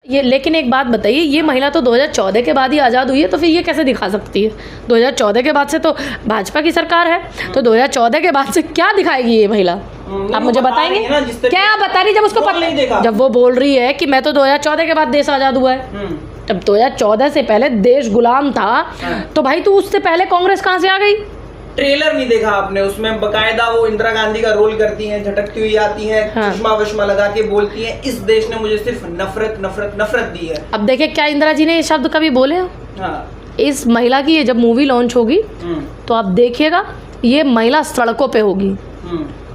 ये लेकिन एक बात बताइए, ये महिला तो 2014 के बाद ही आज़ाद हुई है, तो फिर ये कैसे दिखा सकती है? 2014 के बाद से तो भाजपा की सरकार है, तो 2014 के बाद से क्या दिखाएगी ये महिला? आप मुझे बताएंगे क्या? आप बता रही, जब उसको पता, जब वो बोल रही है कि मैं तो 2014 के बाद देश आज़ाद हुआ है, तब 2014 से पहले देश गुलाम था, तो भाई तू उससे पहले कांग्रेस कहाँ से आ गई? ट्रेलर नहीं देखा आपने? उसमें बकायदा वो इंदिरा गांधी का रोल करती हैं, झटकती हुई आती हैं, चश्मा वश्मा लगा के बोलती हैं, इस देश ने मुझे सिर्फ नफरत नफरत नफरत दी है। अब देखिए, क्या इंदिरा जी ने ये शब्द कभी बोले? हाँ। इस महिला की ये जब मूवी लॉन्च होगी तो आप देखिएगा, ये महिला सड़कों पे होगी,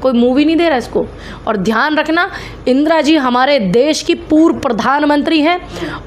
कोई मूवी नहीं दे रहा इसको। और ध्यान रखना, इंदिरा जी हमारे देश की पूर्व प्रधानमंत्री हैं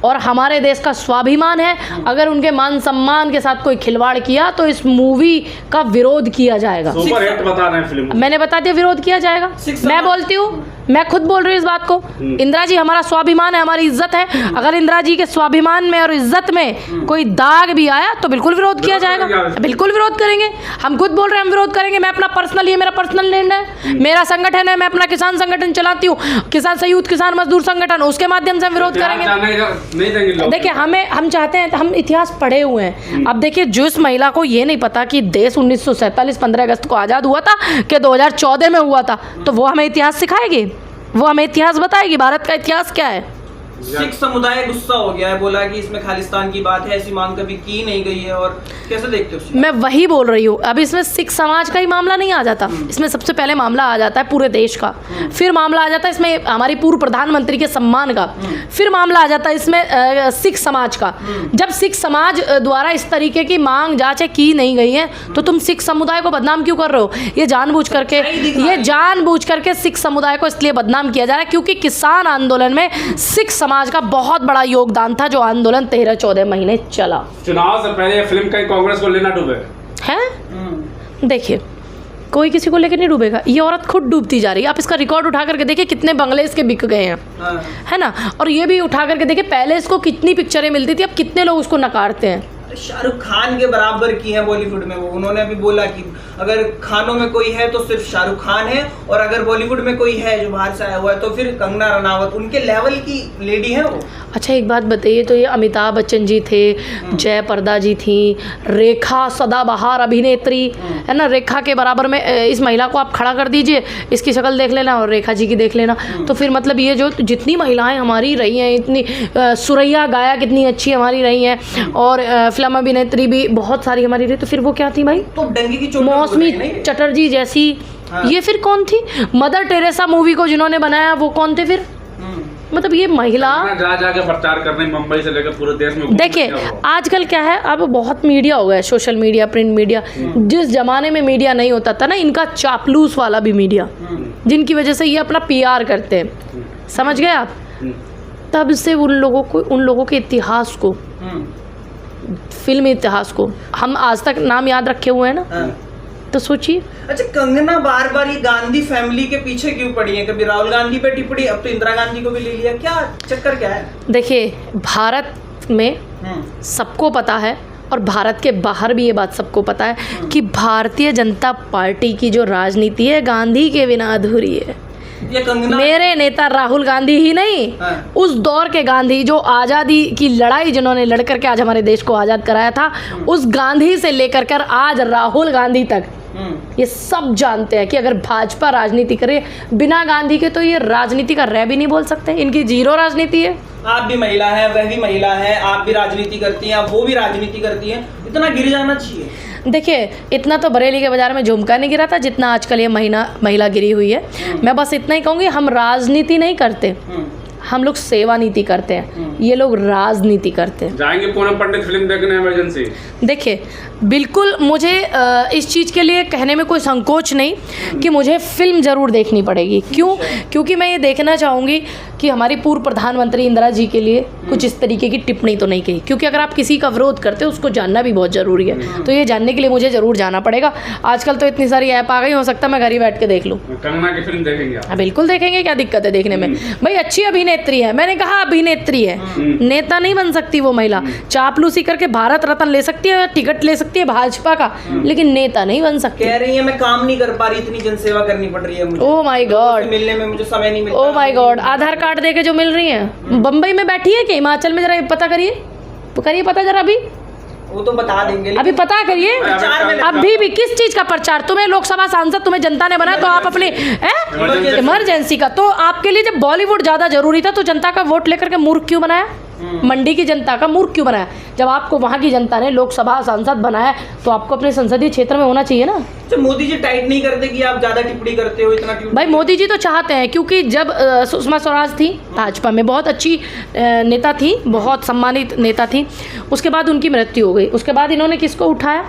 और हमारे देश का स्वाभिमान है। अगर उनके मान सम्मान के साथ कोई खिलवाड़ किया तो इस मूवी का विरोध किया जाएगा। सुपर हिट बता रहे हैं फिल्म, मैंने बता दिया, विरोध किया जाएगा। मैं बोलती हूँ, मैं खुद बोल रही हूँ इस बात को। इंदिरा जी हमारा स्वाभिमान है, हमारी इज्जत है। अगर इंदिरा जी के स्वाभिमान में और इज्जत में कोई दाग भी आया तो बिल्कुल विरोध किया जाएगा, बिल्कुल विरोध करेंगे। हम खुद बोल रहे हैं, हम विरोध करेंगे। मैं अपना पर्सनल, ये मेरा पर्सनल निर्णय है, मेरा संगठन है, मैं अपना किसान संगठन चलाती हूँ, किसान संयुक्त किसान मजदूर संगठन, उसके माध्यम से हम विरोध करेंगे। देखिए, हम चाहते हैं, हम इतिहास पढ़े हुए हैं। अब देखिए, जिस महिला को ये नहीं पता कि देश 1947 15 अगस्त को आज़ाद हुआ था कि 2014 में हुआ था, तो वो हमें इतिहास सिखाएगी, वो हमें इतिहास बताएगी, भारत का इतिहास क्या है। सिख समुदाय गुस्सा हो गया है, बोला कि इसमें खालिस्तान की बात है, ऐसी मांग कभी की नहीं गई है। और कैसे देखते हो? मैं वही बोल रही हूँ, अब इसमें सिख समाज का ही मामला नहीं आ जाता, इसमें सबसे पहले मामला आ जाता है पूरे देश का, फिर मामला आ जाता है इसमें हमारी पूर्व प्रधानमंत्री के सम्मान का, फिर मामला आ जाता है इसमें सिख समाज का। जब सिख समाज द्वारा इस तरीके की मांग जांचें की नहीं गई है तो तुम सिख समुदाय को बदनाम क्यों कर रहे हो? ये जानबूझ करके सिख समुदाय को इसलिए बदनाम किया जा रहा है क्योंकि किसान आंदोलन में सिख समाज का बहुत बड़ा योगदान था, जो आंदोलन 13-14 महीने चला। चुनाव से पहले फिल्म कहीं कांग्रेस को लेना डूबे हैं? देखिए, कोई किसी को लेकर नहीं डूबेगा, ये औरत खुद डूबती जा रही है। आप इसका रिकॉर्ड उठा करके देखिए, कितने बंगले इसके बिक गए हैं, है ना? और ये भी उठा करके देखिए, पहले इसको कितनी पिक्चरें मिलती थी, अब कितने लोग उसको नकारते हैं। शाहरुख खान के बराबर की है बॉलीवुड में वो। उन्होंने अभी बोला कि अगर खानों में कोई है तो सिर्फ शाहरुख खान है, और अगर बॉलीवुड में कोई है जो बाहर से आया हुआ है तो फिर कंगना रनावत, उनके लेवल की लेडी है वो। अच्छा, एक बात बताइए, तो ये अमिताभ बच्चन जी थे, जय पर्दा जी थी, रेखा सदाबहार अभिनेत्री है ना, रेखा के बराबर में इस महिला को आप खड़ा कर दीजिए, इसकी शक्ल देख लेना और रेखा जी की देख लेना, तो फिर मतलब ये जो जितनी महिलाएं हमारी रही हैं, इतनी सुरैया गायक कितनी अच्छी हमारी रही हैं, और फिल्म अभिनेत्री भी बहुत सारी हमारी रही, तो फिर वो क्या थी भाई? तो डंगी की मौसमी चटर्जी जैसी। ये फिर कौन थी? मदर टेरेसा मूवी को जिन्होंने बनाया वो कौन थे फिर? मतलब ये महिला जाके प्रचार करने मुंबई से लेकर पूरे देश में। देखिए, आजकल क्या है, अब बहुत मीडिया हो गया, सोशल मीडिया, प्रिंट मीडिया। जिस जमाने में मीडिया नहीं होता था ना, इनका चापलूस वाला भी मीडिया, जिनकी वजह से ये अपना PR करते हैं, समझ गए आप? तब से उन लोगों के इतिहास को, फिल्मी इतिहास को हम आज तक नाम याद रखे हुए हैं ना। तो सोचिए। अच्छा, कंगना बार बार ये गांधी फैमिली के पीछे क्यों पड़ी है? कभी राहुल गांधी पे टिप्पणी, अब तो इंदिरा गांधी को भी ले लिया, क्या चक्कर क्या है? देखिए, भारत में सबको पता है और भारत के बाहर भी ये बात सबको पता है कि भारतीय जनता पार्टी की जो राजनीति है गांधी के बिना अधूरी है। मेरे नेता राहुल गांधी ही नहीं, उस दौर के गांधी, जो आज़ादी की लड़ाई जिन्होंने लड़ करके आज हमारे देश को आज़ाद कराया था, उस गांधी से लेकर कर आज राहुल गांधी तक, ये सब जानते हैं कि अगर भाजपा राजनीति करे बिना गांधी के, तो ये राजनीति का रह भी नहीं बोल सकते, इनकी जीरो राजनीति है। आप भी महिला है, वह भी महिला है, आप भी राजनीति करती हैं, वो भी राजनीति करती हैं, इतना गिर जाना चाहिए? देखिए, इतना तो बरेली के बाजार में झुमका नहीं गिरा था जितना आजकल ये महिला गिरी हुई है। मैं बस इतना ही कहूँगी, हम राजनीति नहीं करते, हम लोग सेवा नीति करते हैं, ये लोग राजनीति करते हैं। जाएंगे पूनम पंडित फिल्म देखने इमरजेंसी? देखिए, बिल्कुल मुझे इस चीज़ के लिए कहने में कोई संकोच नहीं कि मुझे फिल्म ज़रूर देखनी पड़ेगी। क्यों? क्योंकि मैं ये देखना चाहूँगी कि हमारी पूर्व प्रधानमंत्री इंदिरा जी के लिए कुछ इस तरीके की टिप्पणी तो नहीं कही, क्योंकि अगर आप किसी का विरोध करते हो उसको जानना भी बहुत ज़रूरी है। तो ये जानने के लिए मुझे ज़रूर जाना पड़ेगा। आजकल तो इतनी सारी ऐप आ गई, हो सकता है मैं घर ही बैठ के देख लूँ। कंगना की फिल्म देखेंगे? हाँ, बिल्कुल देखेंगे, क्या दिक्कत है देखने में? भाई अच्छी अभिनेत्री है, मैंने कहा अभिनेत्री है, नेता नहीं बन सकती वो महिला। चापलूसी करके भारत रत्न ले सकती है, टिकट ले सकती है भाजपा का, लेकिन नेता नहीं बन सकती। कह रही है मैं काम नहीं कर पा रही, इतनी जनसेवा करनी पड़ रही है मुझे। ओह माय गॉड, मिलने में मुझे समय नहीं मिलता। Oh my god, Aadhaar card दे के जो मिल रही हैं, बम्बई में बैठी है कि हिमाचल में, जरा पता करिए पता जरा अभी, वो तो बता देंगे अभी पता करिए प्रचार में अभी भी किस चीज का प्रचार। तुम्हें लोकसभा सांसद तुम्हें जनता ने बनाया तो आप अपने इमरजेंसी का, तो आपके लिए जब बॉलीवुड ज्यादा जरूरी था तो जनता का वोट लेकर के मूर्ख क्यों बनाया? मंडी की जनता का मूर्ख क्यों बनाया? जब आपको वहाँ की जनता ने लोकसभा सांसद बनाया तो आपको अपने संसदीय क्षेत्र में होना चाहिए ना। तो मोदी जी टाइट नहीं करते कि आप ज्यादा टिप्पणी करते हो, इतना टिप्पणी? भाई मोदी जी तो चाहते हैं, क्योंकि जब सुषमा स्वराज थी भाजपा में, बहुत अच्छी नेता थी, बहुत सम्मानित नेता थी, उसके बाद उनकी मृत्यु हो गई, उसके बाद इन्होंने किसको उठाया?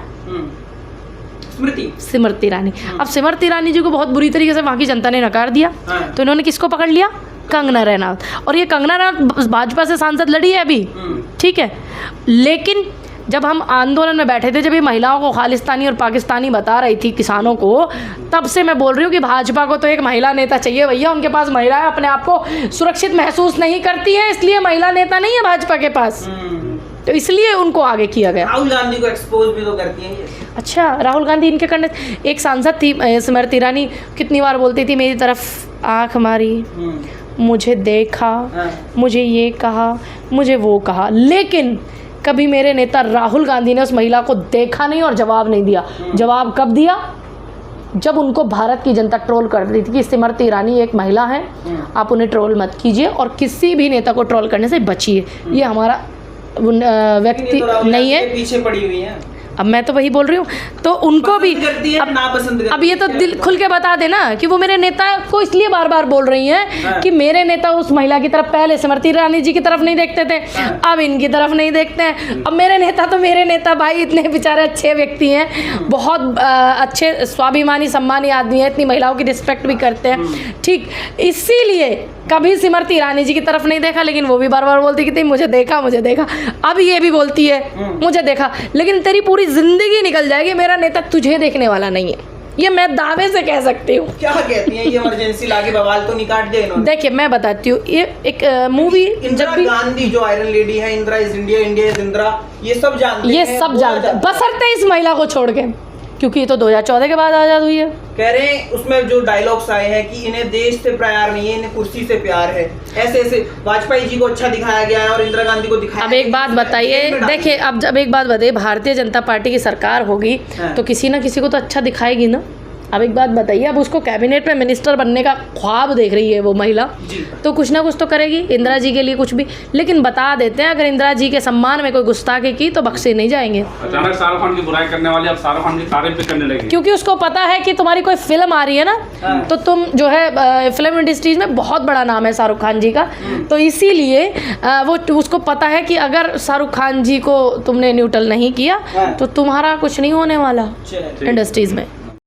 स्मृति ईरानी। अब स्मृति ईरानी जी को बहुत बुरी तरीके से वहाँ की जनता ने नकार दिया, तो इन्होंने किसको पकड़ लिया? कंगना रनौत। और ये कंगना रनौत भाजपा से सांसद लड़ी है अभी, ठीक है, लेकिन जब हम आंदोलन में बैठे थे, जब ये महिलाओं को खालिस्तानी और पाकिस्तानी बता रही थी किसानों को, तब से मैं बोल रही हूँ कि भाजपा को तो एक महिला नेता चाहिए भैया। उनके पास महिलाएं अपने आप को सुरक्षित महसूस नहीं करती हैं, इसलिए महिला नेता नहीं है भाजपा के पास, तो इसलिए उनको आगे किया गया। राहुल गांधी को एक्सपोज भी तो करती हैं ये। अच्छा, राहुल गांधी इनके करने, एक सांसद थी स्मृति ईरानी, कितनी बार बोलती थी मेरी तरफ आँख मारी, मुझे देखा, मुझे ये कहा, मुझे वो कहा, लेकिन कभी मेरे नेता राहुल गांधी ने उस महिला को देखा नहीं और जवाब नहीं दिया। जवाब कब दिया? जब उनको भारत की जनता ट्रोल कर रही थी कि स्मृति ईरानी एक महिला है, आप उन्हें ट्रोल मत कीजिए और किसी भी नेता को ट्रोल करने से बचिए, ये हमारा व्यक्ति नहीं है, पीछे पड़ी हुई है। अब मैं तो वही बोल रही हूँ, तो उनको भी अब ये तो दिल खुल के बता देना कि वो मेरे नेता को इसलिए बार बार बोल रही हैं कि मेरे नेता उस महिला की तरफ, पहले स्मृति ईरानी जी की तरफ नहीं देखते थे, अब इनकी तरफ नहीं देखते हैं। अब मेरे नेता तो मेरे नेता भाई, इतने बेचारे अच्छे व्यक्ति हैं, बहुत अच्छे स्वाभिमानी सम्मानी आदमी हैं, इतनी महिलाओं की रिस्पेक्ट भी करते हैं, ठीक, इसीलिए कभी स्मृति ईरानी जी की तरफ नहीं देखा, लेकिन वो भी बार बार बोलती कि मुझे देखा, मुझे देखा। अब ये भी बोलती है मुझे देखा, लेकिन तेरी पूरी जिंदगी निकल जाएगी, मेरा नेता तुझे देखने वाला नहीं है, ये मैं दावे से कह सकती हूँ। क्या कहती हैं ये इमरजेंसी लाके बवाल तो नहीं काट दिया इन्होंने? देखिए मैं बताती हूँ, ये एक मूवी, इंदिरा गांधी जो आयरन लेडी है, Indira is India, India is Indira, ये सब जानते हैं, ये सब जानते हैं, बशर्ते इस महिला को छोड़ के, क्योंकि ये तो 2014 के बाद आज़ाद हुई है। कह रहे हैं उसमें जो डायलॉग्स आए हैं कि इन्हें देश से प्यार नहीं है, इन्हें कुर्सी से प्यार है, ऐसे ऐसे वाजपेयी जी को अच्छा दिखाया गया है और इंदिरा गांधी को दिखाया। अब एक बात बताइए, देखिए अब जब एक बात बताइए, भारतीय जनता पार्टी की सरकार होगी तो किसी ना किसी को तो अच्छा दिखाएगी ना। अब एक बात बताइए, अब उसको कैबिनेट में मिनिस्टर बनने का ख्वाब देख रही है वो महिला, तो कुछ ना कुछ तो करेगी इंदिरा जी के लिए, कुछ भी। लेकिन बता देते हैं, अगर इंदिरा जी के सम्मान में कोई गुस्ताखी की तो बख्शे नहीं जाएंगे। अचानक शाहरुख खान की बुराई करने वाली अब शाहरुख खान की तारीफ भी करने लगी, क्योंकि उसको पता है कि तुम्हारी कोई फिल्म आ रही है ना, तो तुम जो है फिल्म इंडस्ट्रीज में बहुत बड़ा नाम है शाहरुख खान जी का, तो इसीलिए वो उसको पता है कि अगर शाहरुख खान जी को तुमने न्यूट्रल नहीं किया तो तुम्हारा कुछ नहीं होने वाला इंडस्ट्रीज में।